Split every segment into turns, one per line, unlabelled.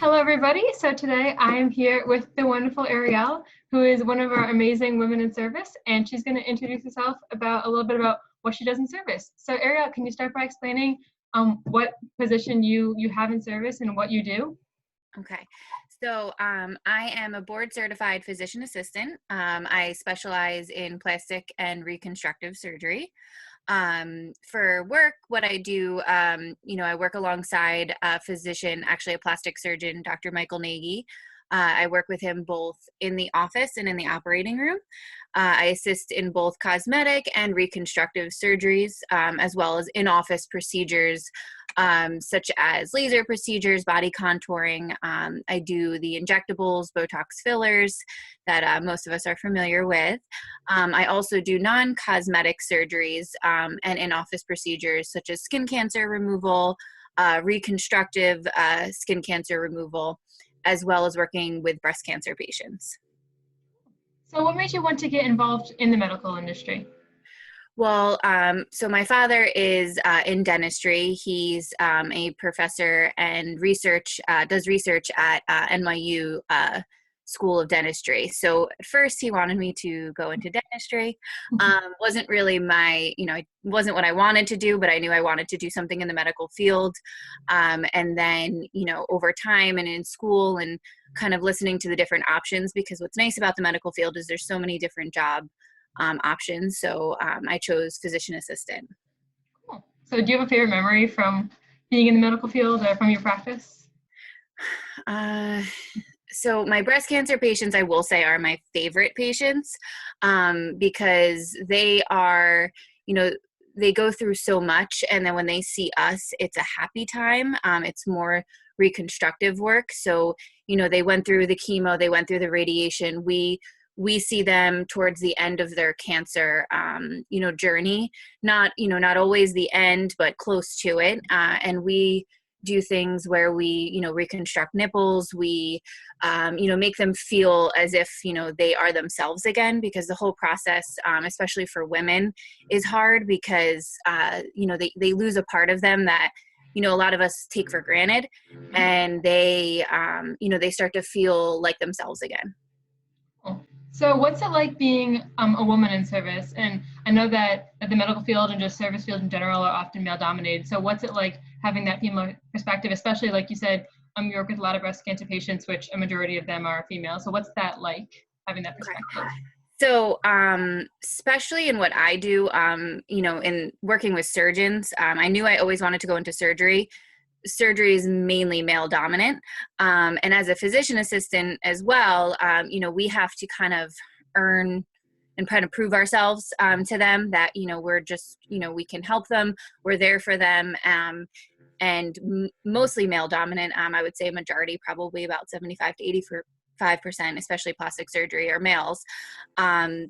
Hello, everybody. So today I am here with the wonderful Arielle, who is one of our amazing women in service, and she's going to introduce herself about a little bit about what she does in service. So Arielle, can you start by explaining what position you have in service and what you do?
Okay, so I am a board certified physician assistant. I specialize in plastic and reconstructive surgery. For work, what I do, I work alongside a physician, actually a plastic surgeon, Dr. Michael Nagy. I work with him both in the office and in the operating room. I assist in both cosmetic and reconstructive surgeries, as well as in-office procedures, such as laser procedures, body contouring. I do the injectables, Botox fillers that most of us are familiar with. I also do non-cosmetic surgeries and in-office procedures such as skin cancer removal, reconstructive skin cancer removal, as well as working with breast cancer patients.
So what made you want to get involved in the medical industry?
Well, so my father is in dentistry. He's a professor and does research at NYU School of Dentistry. So at first he wanted me to go into dentistry. Wasn't really it wasn't what I wanted to do, but I knew I wanted to do something in the medical field. And then, over time and in school and kind of listening to the different options, because what's nice about the medical field is there's so many different job options. So I chose physician assistant.
Cool. So do you have a favorite memory from being in the medical field or from your practice?
So my breast cancer patients, I will say, are my favorite patients because they are, they go through so much. And then when they see us, it's a happy time. It's more reconstructive work. So, they went through the chemo, they went through the radiation. We see them towards the end of their cancer, journey, not always the end, but close to it. And we do things where we, reconstruct nipples. We, make them feel as if, they are themselves again, because the whole process, especially for women, is hard because, they lose a part of them that, a lot of us take for granted, and they start to feel like themselves again.
So what's it like being a woman in service? And I know that the medical field and just service fields in general are often male dominated. So what's it like having that female perspective, especially like you said, you work with a lot of breast cancer patients, which a majority of them are female. So what's that like, having that perspective?
So, especially in what I do, in working with surgeons, I knew I always wanted to go into surgery. Surgery is mainly male dominant. And as a physician assistant as well, we have to kind of earn and try to prove ourselves to them that, we're just, we can help them. We're there for them. And mostly male dominant. I would say a majority, probably about 75 to 85%, especially plastic surgery, are males.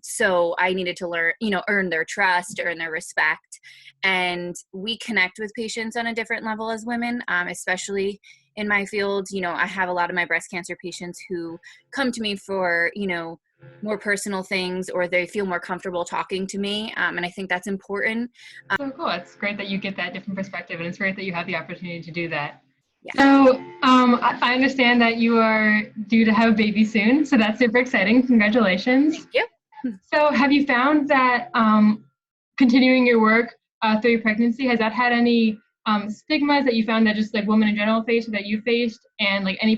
So I needed to earn their trust, earn their respect. And we connect with patients on a different level as women, especially in my field. I have a lot of my breast cancer patients who come to me for, more personal things, or they feel more comfortable talking to me. And I think that's important.
So cool. It's great that you get that different perspective, and it's great that you have the opportunity to do that.
Yeah.
So I understand that you are due to have a baby soon, so that's super exciting. Congratulations.
Thank you.
So have you found that continuing your work through your pregnancy, has that had any stigmas that you found that just like women in general face or that you faced, and like any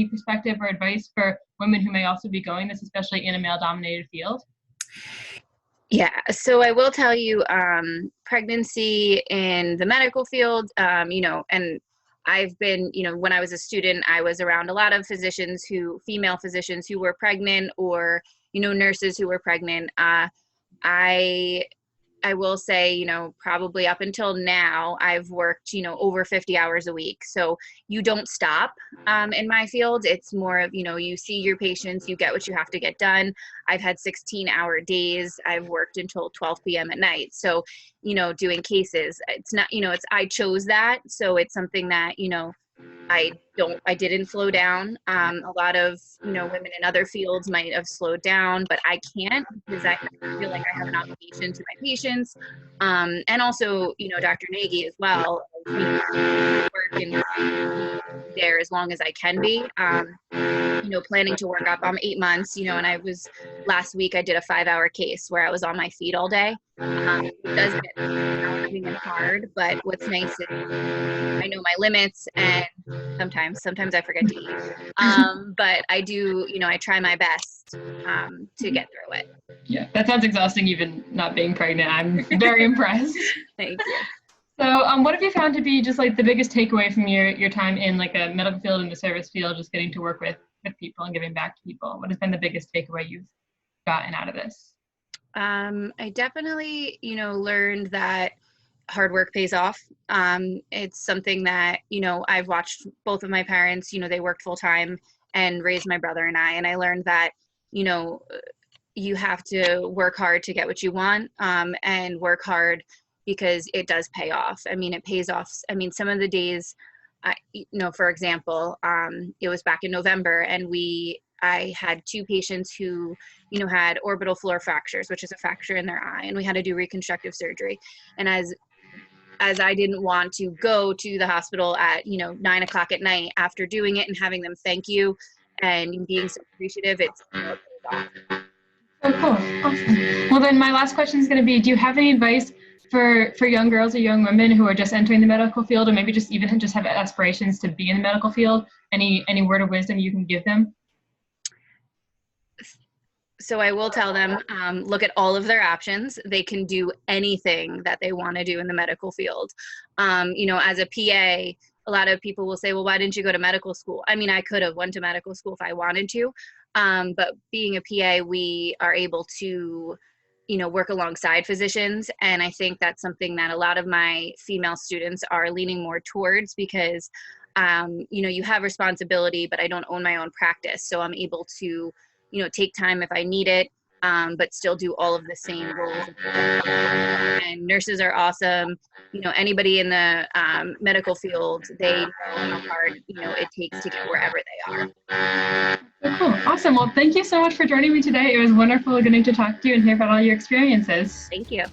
perspective or advice for women who may also be going this, especially in a male-dominated field?
Yeah, so I will tell you, pregnancy in the medical field, and I've been, when I was a student, I was around a lot of female physicians who were pregnant, or, nurses who were pregnant. I will say, probably up until now, I've worked, over 50 hours a week. So you don't stop in my field. It's more of, you see your patients, you get what you have to get done. I've had 16-hour days. I've worked until 12 p.m. at night. So, doing cases, it's not, I chose that. So it's something that, I didn't slow down. A lot of, women in other fields might have slowed down, but I can't, because I feel like I have an obligation to my patients. And also, Dr. Nagy as well, work and there as long as I can be. Planning to work up. I'm 8 months, and last week I did a 5-hour case where I was on my feet all day. It does get challenging and hard, but what's nice is I know my limits, and sometimes I forget to eat. But I do, I try my best to get through it.
Yeah, that sounds exhausting, even not being pregnant. I'm very impressed.
Thank you.
So what have you found to be just like the biggest takeaway from your time in like a medical field and the service field, just getting to work with people and giving back to people? What has been the biggest takeaway you've gotten out of this?
I definitely, learned that hard work pays off. It's something that, I've watched both of my parents, they worked full time and raised my brother and I learned that, you have to work hard to get what you want, and work hard because it does pay off. I mean, it pays off. I mean, some of the days, for example, it was back in November, and I had 2 patients who, had orbital floor fractures, which is a fracture in their eye, and we had to do reconstructive surgery. And as I didn't want to go to the hospital at, 9 o'clock at night after doing it and having them thank you and being so appreciative, it pays off.
Oh, cool. Awesome. Well, then my last question is going to be, do you have any advice for young girls or young women who are just entering the medical field, or maybe just have aspirations to be in the medical field? Any word of wisdom you can give them?
So I will tell them, look at all of their options. They can do anything that they want to do in the medical field. As a PA, a lot of people will say, well, why didn't you go to medical school? I mean, I could have went to medical school if I wanted to. But being a PA, we are able to, work alongside physicians. And I think that's something that a lot of my female students are leaning more towards, because, you have responsibility, but I don't own my own practice. So I'm able to, take time if I need it, but still do all of the same roles. And nurses are awesome. Anybody in the medical field, they know how hard, it takes to get wherever they are.
Cool. Awesome. Well, thank you so much for joining me today. It was wonderful getting to talk to you and hear about all your experiences.
Thank you.